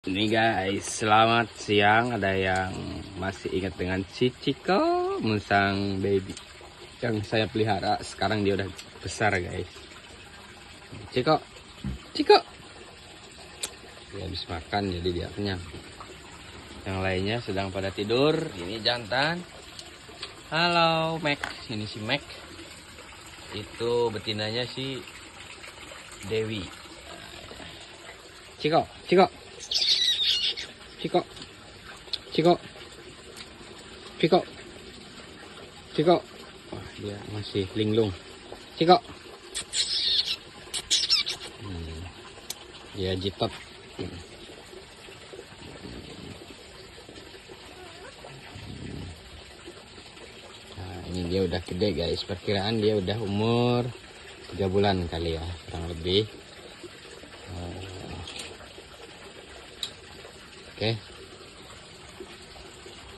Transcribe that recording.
Ini guys, selamat siang. Ada yang masih ingat dengan si CIKO musang baby yang saya pelihara. Sekarang dia udah besar guys. CIKO, CIKO, dia habis makan jadi dia kenyang. Yang lainnya sedang pada tidur. Ini jantan. Halo Mac, ini si Mac. Itu betinanya si Dewi. CIKO, CIKO, CIKO, CIKO, CIKO, CIKO. Wah, dia masih linglung. CIKO. Dia jitot. Nah, ini dia udah gede guys. Perkiraan dia udah umur 3 bulan kali ya, kurang lebih. Oke.